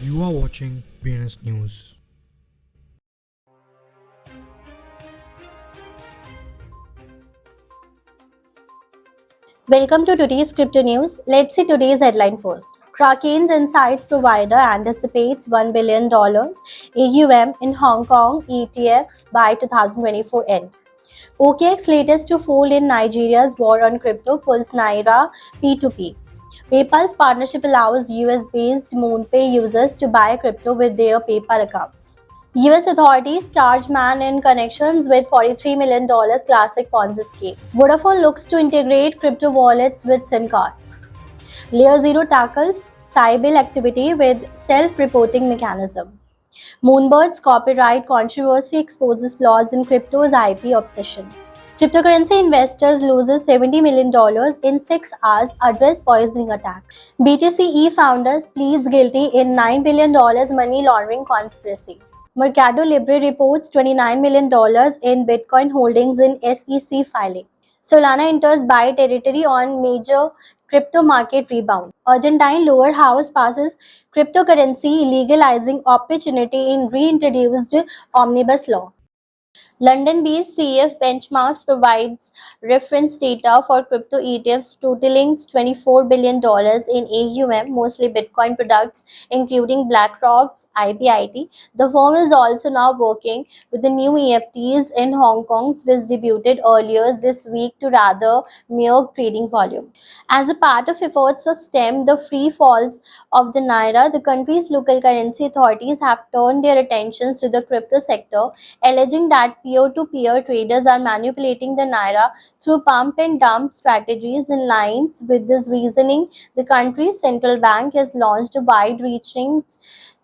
You are watching BNS News. Welcome to today's crypto news. Let's see today's headline first. Kraken's Insights provider anticipates $1 billion AUM in Hong Kong ETFs by 2024 end. OKX latest to fold in Nigeria's war on crypto pulls Naira P2P. PayPal's partnership allows US-based MoonPay users to buy crypto with their PayPal accounts. US authorities charge man in connections with $43 million classic Ponzi scheme. Vodafone looks to integrate crypto wallets with SIM cards. Layer 0 tackles cyber activity with self-reporting mechanism. Moonbird's copyright controversy exposes flaws in crypto's IP obsession. Cryptocurrency investors loses $70 million in 6 hours address poisoning attack. BTC founders pleads guilty in $9 billion money laundering conspiracy. Mercado Libre reports $29 million in Bitcoin holdings in SEC filing. Solana enters buy territory on major crypto market rebound. Argentine lower house passes cryptocurrency legalizing opportunity in reintroduced omnibus law. London-based CEF Benchmarks provides reference data for crypto ETFs totaling $24 billion in AUM, mostly Bitcoin products, including BlackRock's IBIT. The firm is also now working with the new EFTs in Hong Kong, which debuted earlier this week to rather mere trading volume. As a part of efforts to stem the free falls of the Naira, the country's local currency authorities have turned their attentions to the crypto sector, alleging that peer-to-peer traders are manipulating the Naira through pump and dump strategies. In line with this reasoning, the country's central bank has launched a wide-reaching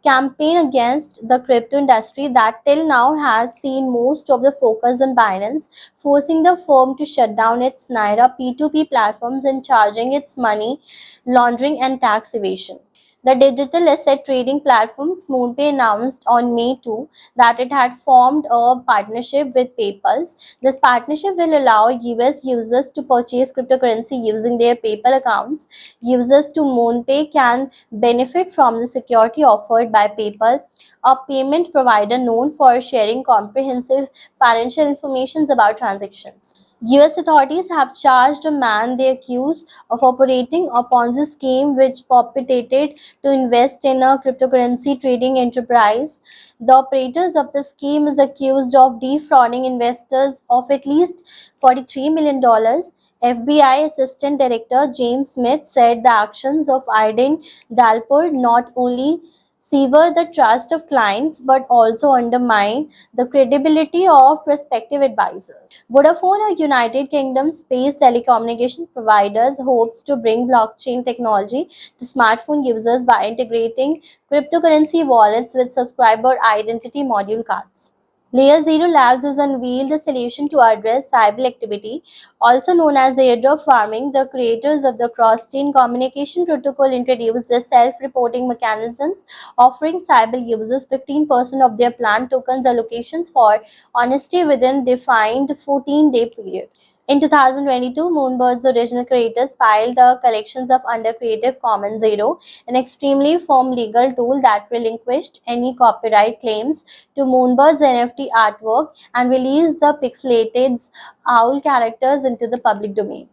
campaign against the crypto industry that till now has seen most of the focus on Binance, forcing the firm to shut down its Naira P2P platforms and charging its money laundering and tax evasion. The digital asset trading platform MoonPay announced on May 2 that it had formed a partnership with PayPal. This partnership will allow US users to purchase cryptocurrency using their PayPal accounts. Users to MoonPay can benefit from the security offered by PayPal, a payment provider known for sharing comprehensive financial information about transactions. US authorities have charged a man they accuse of operating a Ponzi scheme which purported to invest in a cryptocurrency trading enterprise. The operators of the scheme is accused of defrauding investors of at least $43 million. FBI Assistant Director James Smith said the actions of Aiden Dalpur not only sever the trust of clients but also undermine the credibility of prospective advisors. Vodafone, a United Kingdom-based telecommunications provider, hopes to bring blockchain technology to smartphone users by integrating cryptocurrency wallets with subscriber identity module cards. Layer 0 Labs has unveiled a solution to address cyber activity, also known as airdrop farming. The creators of the cross-chain communication protocol introduced a self-reporting mechanisms offering cyber users 15% of their planned tokens allocations for honesty within defined 14-day period. In 2022, Moonbird's original creators filed the collections of under Creative Commons Zero, an extremely firm legal tool that relinquished any copyright claims to Moonbird's NFT artwork and released the pixelated owl characters into the public domain.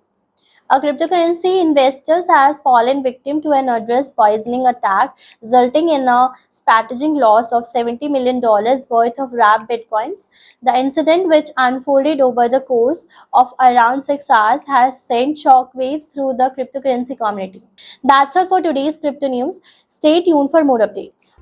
A cryptocurrency investor has fallen victim to an address poisoning attack, resulting in a strategic loss of $70 million worth of wrapped bitcoins. The incident, which unfolded over the course of around 6 hours, has sent shockwaves through the cryptocurrency community. That's all for today's crypto news. Stay tuned for more updates.